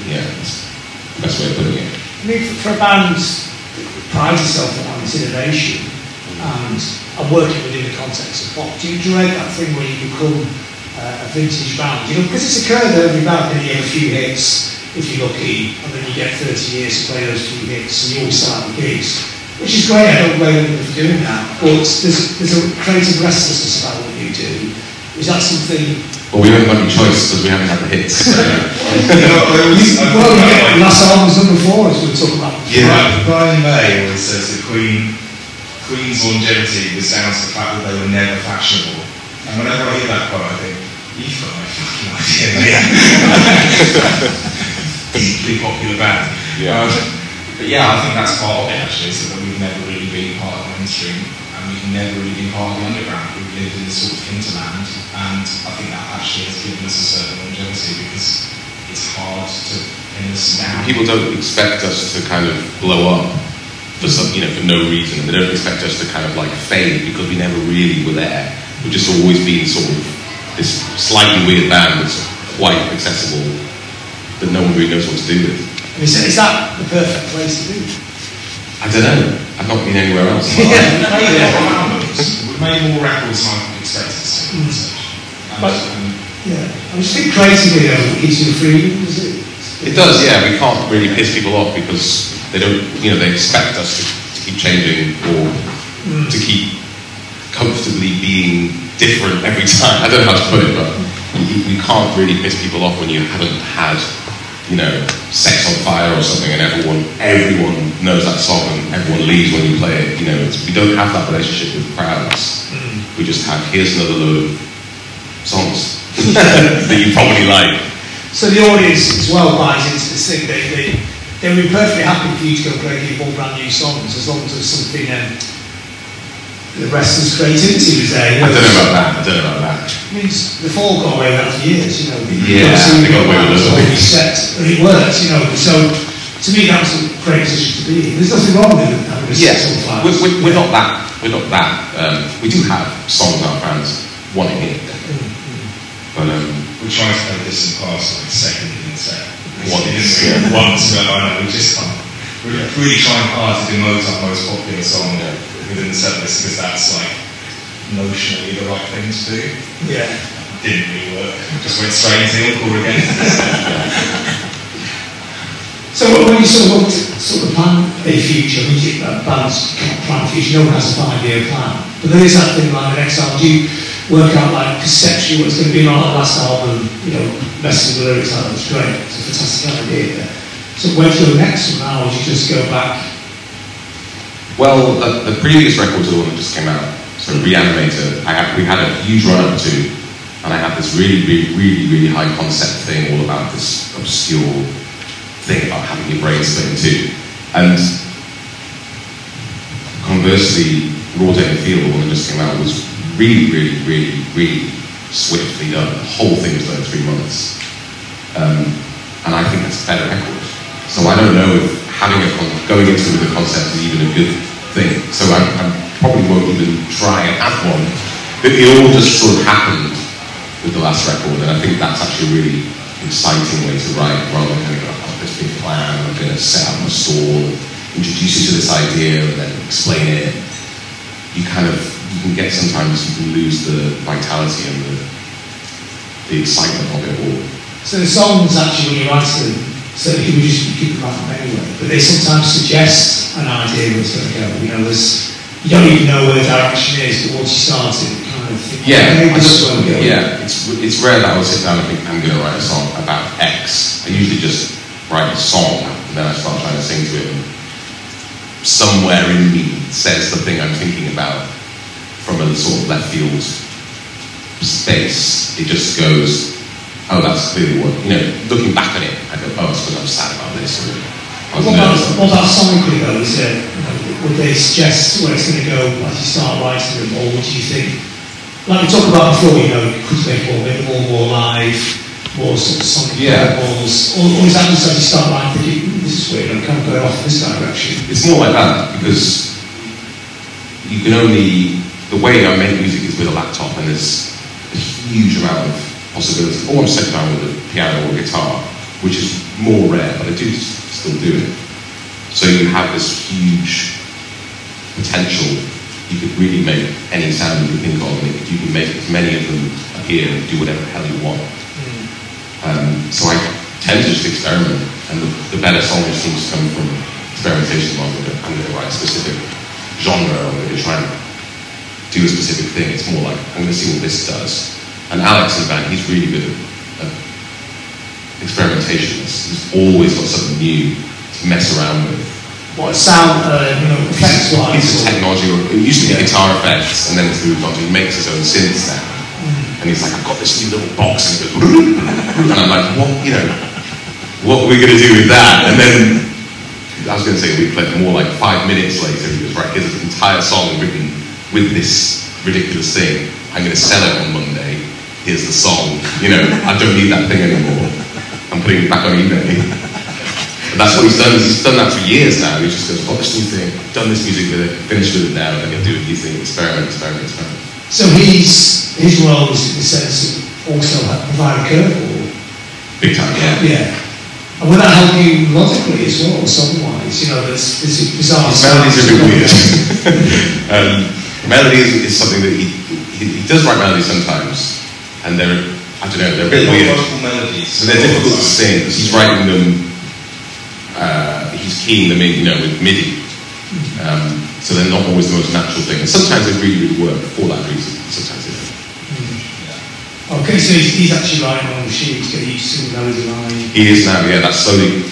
Yeah, that's the best way of putting it. I mean, for a band that prides itself on this innovation and working within the context of pop, do you dread that thing where you become a vintage band? Because it's occurred that every band, you have a few hits, if you're lucky, and then you get 30 years to play those few hits, and you always start with gigs, which is great. I don't blame them for doing that, but there's a creative restlessness about what you do. Is that something? Well, we haven't got any choice because we haven't had the hits. So. Well, yeah, last album's number 4, as we were talking about. Yeah. Brian May always says that Queen's longevity was down to the fact that they were never fashionable. And whenever I hear that quote, I think, you've got no fucking idea, mate. Deeply popular band. Yeah. But yeah, I think that's part of it actually, so that we've never really been part of the mainstream, and we've never really been part of the underground. We've lived in this sort of hinterland, and I think that actually has given us a certain longevity because it's hard to pin us down. People don't expect us to kind of blow up for some, for no reason. They don't expect us to kind of like fade because we never really were there. We've just always been sort of this slightly weird band that's quite accessible that no one really knows what to do with. Is that the perfect place to be? I don't know. I've not been anywhere else. We've made more records than I expected to. I just think creatively though, it gives you freedom, does it? It does, yeah. We can't really piss people off because they don't, they expect us to keep changing or to keep comfortably being different every time. I don't know how to put it, but you can't really piss people off when you haven't had, Sex on Fire or something, and everyone knows that song, and everyone leaves when you play it. We don't have that relationship with crowds. We just have, here's another load of songs that you probably like. So the audience as well buys into this thing. They would be perfectly happy for you to go play all brand new songs as long as there's something. The rest of his creativity was there. I don't know about that. I mean, the Fall got away with that for years, Yeah, they got away with it. And it worked, So to me, that was a great position to be in. There's nothing wrong with it. We're not that. We do have songs our fans want to hear. But we're trying to play this in class like second in the set. Once, but I know we just can't. We're really trying hard to do Mozart's most popular song within the set list because that's like notionally the right thing to do. Yeah. Didn't really work. Just went straight into the encore again. So when you sort of plan a future, bands can't plan a future, no one has a 5-year plan. But there is that thing like the next album, do you work out like conceptually what it's going to be like the last album, messing with the lyrics, that was great, it's a fantastic idea. So where do you go next from now, or do you just go back? Well, the previous record to the one that just came out, so Reanimator, we had a huge run up to, and I had this really, really, really, really high concept thing all about this obscure thing about having your brain split in two. And conversely, Raw Day and Feel, the one that just came out, was really, really, really, really swiftly done. The whole thing was done in 3 months. And I think that's a better record. So I don't know if going into it with a concept is even a good thing. So I probably won't even try and have one. It all just sort of happened with the last record, and I think that's actually a really exciting way to write, rather than kind of go, I've got this big plan, I'm going to set up my stall, introduce you to this idea, and then explain it. You can get sometimes, you can lose the vitality and the excitement of it all. So the songs actually, when you write them, so you can write them anyway, but they sometimes suggest an idea where it's going to go. You don't even know where the direction is, but once you start it, you kind of think, it's rare that I'll sit down and think, I'm going to write a song about X. I usually just write a song, and then I start trying to sing to it, and somewhere in me says the thing I'm thinking about from a sort of left field space. It just goes, oh, that's clearly what, looking back on it, I go, oh, it's because I'm sad about this. Or what about sonically though? Is it, would they suggest where it's going to go as you start writing them, or what do you think? Like we talked about before, could make more live, more sort of sonic balls, or is that just as you start writing thinking, this is weird, I'm kind of going off in this direction? It's more like that, because you can only, the way I make music is with a laptop, and there's a huge amount of possibilities. Or I'm sitting down with a piano or guitar, which is more rare, but I do still do it. So you have this huge potential. You could really make any sound you can think of, and you can make as many of them appear and do whatever the hell you want. So I tend to just experiment, and the better songs seems to come from experimentation. I'm going to write a specific genre, I'm going to try and do a specific thing. It's more like, I'm going to see what this does. And Alex in the band, he's really good at experimentation. He's always got something new to mess around with. What sound, effects-wise? It's technology, it used to be guitar effects, and then it's moved on to, he makes his own synths now. And he's like, I've got this new little box, and he goes, and I'm like, what are we going to do with that? And then, I was going to say, we played more like 5 minutes later, he was right, here's an entire song written with this ridiculous thing. I'm going to sell it on Monday. Here's the song. I don't need that thing anymore. I'm putting it back on eBay. And that's what he's done. He's done that for years now. He just goes, got this new thing, done this music with it, finished with it now, and I'm going to do a new thing, experiment. So his role is in the sense of also provide a curveball. Big time, yeah. And will that help you logically as well, song-wise? There's bizarre. His melodies are a bit weird. Melody is something that he does write melodies sometimes, and they're a bit weird. Melodies. So they're difficult to sing because he's writing them. He's keying them in, with MIDI. So they're not always the most natural thing. And sometimes they really work for that reason. Sometimes they don't. Okay, so he's actually writing on the machine to get used to the melody line. He is now, yeah. That slowly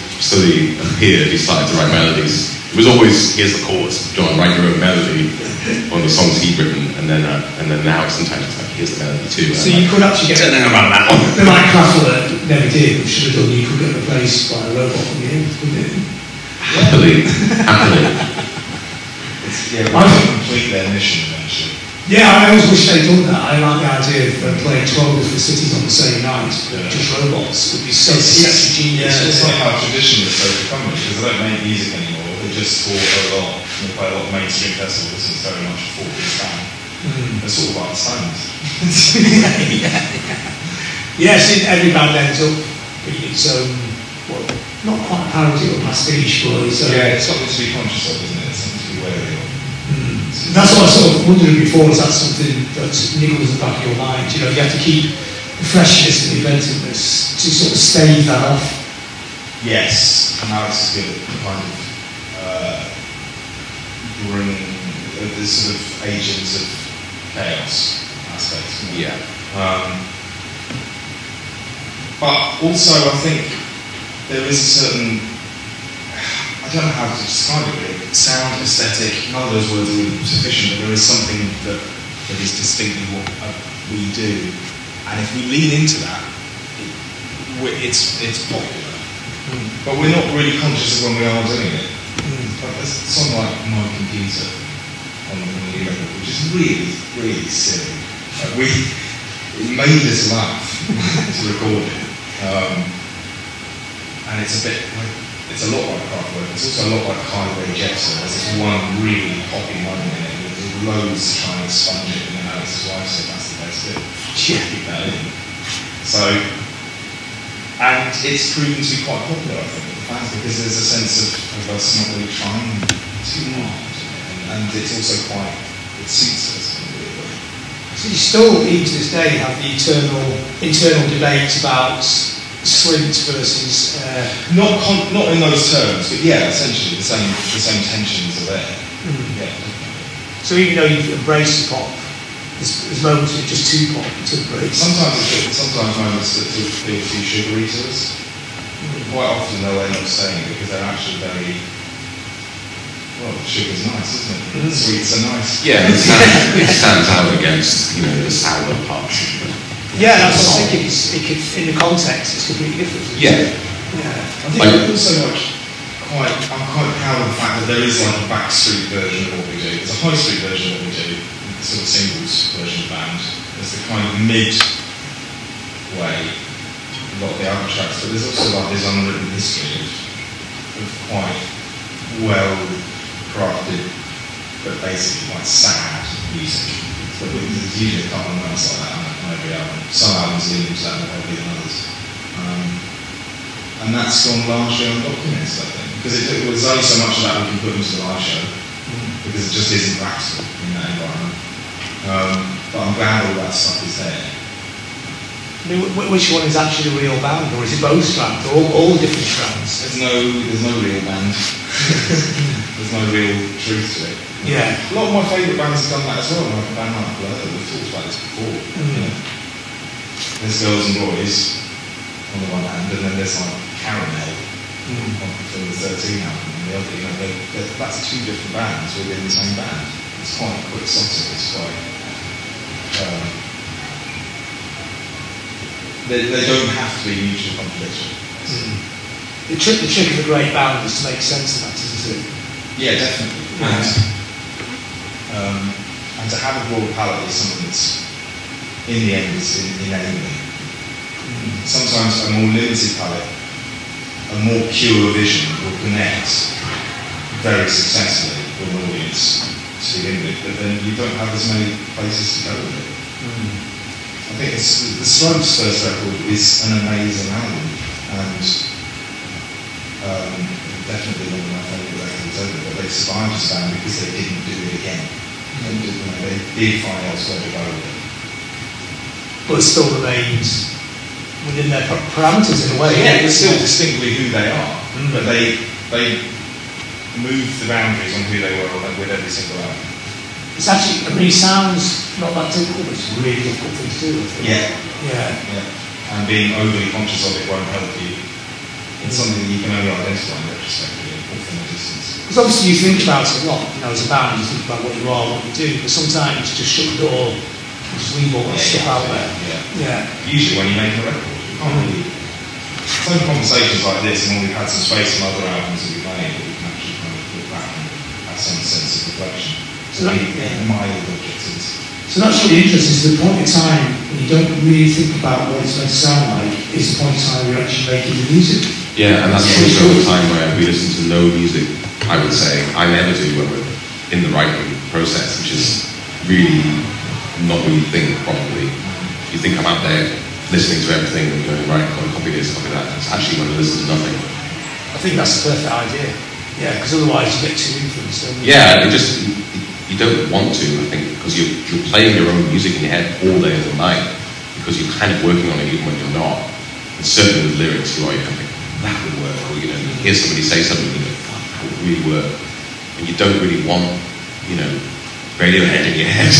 appeared. He started to write melodies. It was always, here's the chords, John, write your own melody on the songs he'd written, and then now sometimes it's like, here's the melody too. So you could actually get... I don't know about that one. The like Craftler never did, but should have done, you could get replaced by a robot from the end, couldn't it? Happily. I complete their mission eventually. Yeah, I always wish they'd done that. I like the idea of playing 12 different cities on the same night, just robots. It would be so genius. It's not how traditionalists are becoming, because they don't make music anymore. They just tour a lot. They play a lot of mainstream festivals, and it's very much a 40s band. They're sort of like the Stones. Yes, every band ends up being its own, not quite parody or pastiche, but it's it's something to be conscious of, isn't it? It's something to be wary of. That's what I sort of wondered before, is that something that niggles the back of your mind? You have to keep the freshness and the inventiveness to sort of stave that off. Yes, and Alex is good at kind of bringing this sort of agents of chaos aspects. Yeah. But also, I think there is a certain, I don't know how to describe it really, sound, aesthetic, none of those words are really sufficient, but there is something that is distinctly what we do. And if we lean into that, it's popular. But we're not really conscious of when we are doing it. Like there's a song like My Computer on the new record, which is really, really silly. It made us laugh to record it. And it's it's a lot like Kraftwerk. It's also a lot like Highway Jetsam. There's this one really poppy moment in it with loads to try and sponge it, and then Alex's wife said that's the best bit. Keep that in. So, and it's proven to be quite popular, I think, with the fans, because there's a sense of us not really trying too hard, and it's also it suits us in a weird way. So you still, even to this day, have the internal debate about Slint versus not in those terms, but yeah, essentially the same tensions are there. Yeah. So even though you've embraced pop, there's moments of just too pop to embrace. Sometimes moments that feel too sugary to us. Quite often they'll end up staying because they're actually very sugar's nice, isn't it? Sweets are nice. Yeah, it stands out against the sour parts. Yeah, that's what I think. It could, in the context, it's completely different. Yeah. I think also I'm quite proud of the fact that there is like a backstreet version of what we do. There's a high street version of what we do, the sort of singles version of the band. There's the kind of mid-way, a lot of the other tracks, but there's also like this unwritten history of quite well-crafted, but basically quite sad music. But there's usually a couple of moments like that on every album. Some albums lean into that more heavily than others. And that's gone largely undocumented, I think. Because it was only so much of that we can put into the live show, because it just isn't practical in that environment. But I'm glad all that stuff is there. I mean, which one is actually the real band, or is it both strands, or all different strands? There's no real band. There's no real truth to it. Yeah. A lot of my favourite bands have done that as well. Like a band like Blur, we've talked about this before. You know? There's Girls and Boys on the one hand, and then there's like Caramel from the 13 album on the other. You know, that's two different bands within the same band. It's quite quixotic. It's quite. They don't have to be mutually contradictory. The trick of a great band is to make sense of that, isn't it? Yeah, definitely. And to have a broad palette is something that's, in the end, is enabling. Sometimes a more limited palette, a more pure vision will connect very successfully with an audience to begin with, but then you don't have as many places to go with it. I think the Strokes' first record is an amazing album, and definitely one of my favourite records ever, but they survived as a band because they didn't do it again. They did find elsewhere to go with it. But it still remains within their parameters in a way. Yeah, it's still distinctly who they are, but they moved the boundaries on who they were with every single album. It's actually, I mean, it sounds not that difficult, but it's a really difficult thing to do, I think. Yeah. And being overly conscious of it won't help you. It's something that you can only identify in retrospect, or from a distance. Because obviously you think about it a lot, you know, as a band, you think about what you are, what you do, but sometimes you just shut the door, and just leave all that stuff out there. Yeah. Usually when you make a record, you can't really. Some conversations like this, and when we've had some space on other albums that we've made, we can actually kind of look back and have some sense of reflection. So that's really interesting. So the point in time when you don't really think about what it's going to sound like is the point in time where you're actually making the music. Yeah, and that's also the time where we listen to no music, I would say. I never do when we're in the writing process, which is really not what you think, probably. You think I'm out there listening to everything and going, right, I've got to copy this, copy that. It's actually when I listen to nothing. I think that's the perfect idea. Yeah, because otherwise you get too influenced, don't you? Yeah, you don't want to, I think, because you're playing your own music in your head all day and all night, because you're kind of working on it even when you're not. And certainly with lyrics, you can think, that would work, or you hear somebody say something, and you go, fuck, that would really work. And you don't really want, Radiohead in your head.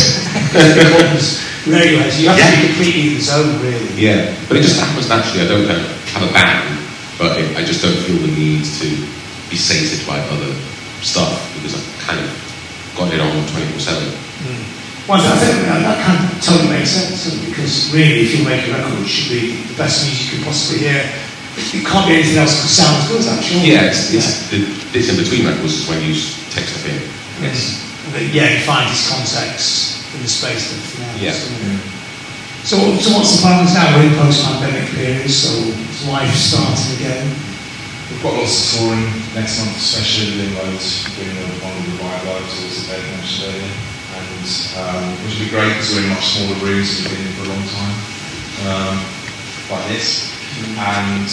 Radiohead, you have to be completely in the zone, really. Yeah, but it just happens naturally. I don't have a band, but I just don't feel the need to be sated by other stuff, because I've kind of got it on 24/7. Well, I think that kind of totally makes sense, because really, if you make a record, it should be the best music you could possibly hear. It can't be anything else that sounds good, actually. Yeah, it's in between records is when you take stuff in. Yes. Yeah, you find this context in the space and everything else. Yeah. So what's the plans now? We're in post-pandemic period, so is life starting again? We've got lots of touring next month, especially in loads, doing one of the Revive Live tours that Dave mentioned earlier, and which will be great because we're in much smaller rooms than we've been in for a long time, like this, and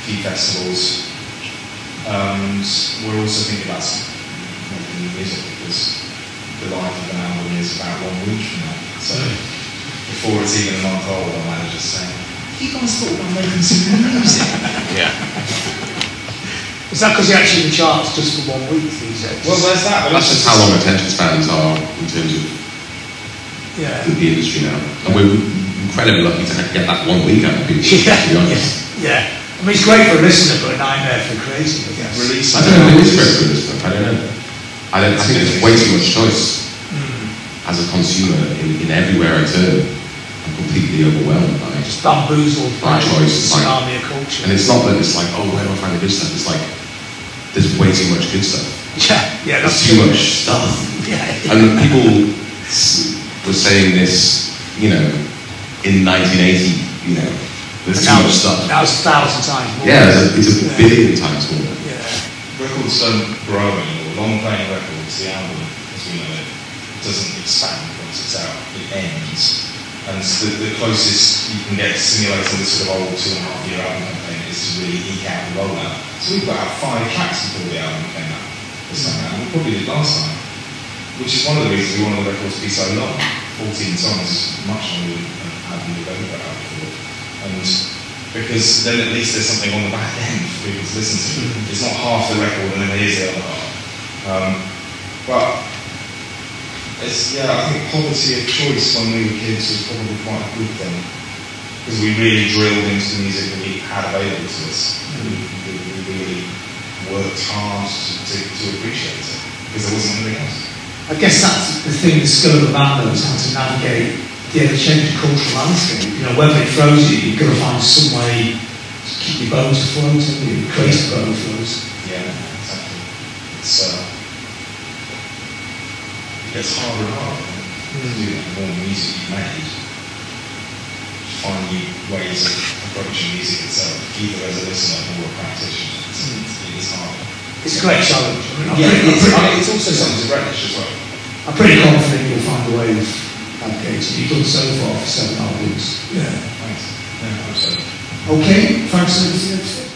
few festivals, and we're also thinking about making new music because the life of an album is about 1 week from now, so before it's even a month old, our manager's saying, you guys thought about making some music? Yeah. Is that because you're actually in the charts just for 1 week these days? Well, there's that. But that's just how long attention spans are in terms of the industry now. And we're incredibly lucky to get that 1 week out of people, to be honest. Yeah. I mean, it's great for a listener, but a nightmare for a creative, I guess. I don't know if it is great for a listener. I don't know. I think there's way too much choice as a consumer in everywhere I turn. I'm completely overwhelmed by just bamboozled by choice, tsunami of culture. And it's not that it's like, oh, where do I find the good stuff? It's like there's way too much good stuff. Yeah, that's too much stuff. Yeah. And people were saying this, in 1980, there's too much stuff. That was 1,000 times more. Yeah, it's a billion times more. Yeah. Records don't grow anymore. Long-playing records, the album, as we know it, doesn't expand once it's out. It ends. And the closest you can get to simulating this sort of old 2.5-year album campaign is to really eke out the rollout. So we've got out 5 tracks before the album came out this time around. We probably did last time, which is one of the reasons we wanted the records to be so long. 14 songs is much longer than hadn't really heard about before. And because then at least there's something on the back end for people to listen to. It's not half the record and then here's the other half. But it's, I think poverty of choice when we were kids was probably quite a good thing, because we really drilled into the music that we had available to us. We really worked hard to appreciate it, because there wasn't anything else. I guess that's the thing, the skill of the band though, is how to navigate the ever-changing cultural landscape. You know, whether it throws you, you've got to find some way to keep your boat afloat, and your creative boat afloat. Yeah, exactly. It gets harder and harder to do that. The more music you've made, find new ways of approaching music itself, either as a listener or a practitioner. It is harder. It's a great challenge. It's also something to relish as well. I'm pretty confident you'll find a way of navigating. You've done so far for 7 albums. Yeah, thanks. Yeah, absolutely. Okay, thanks for listening.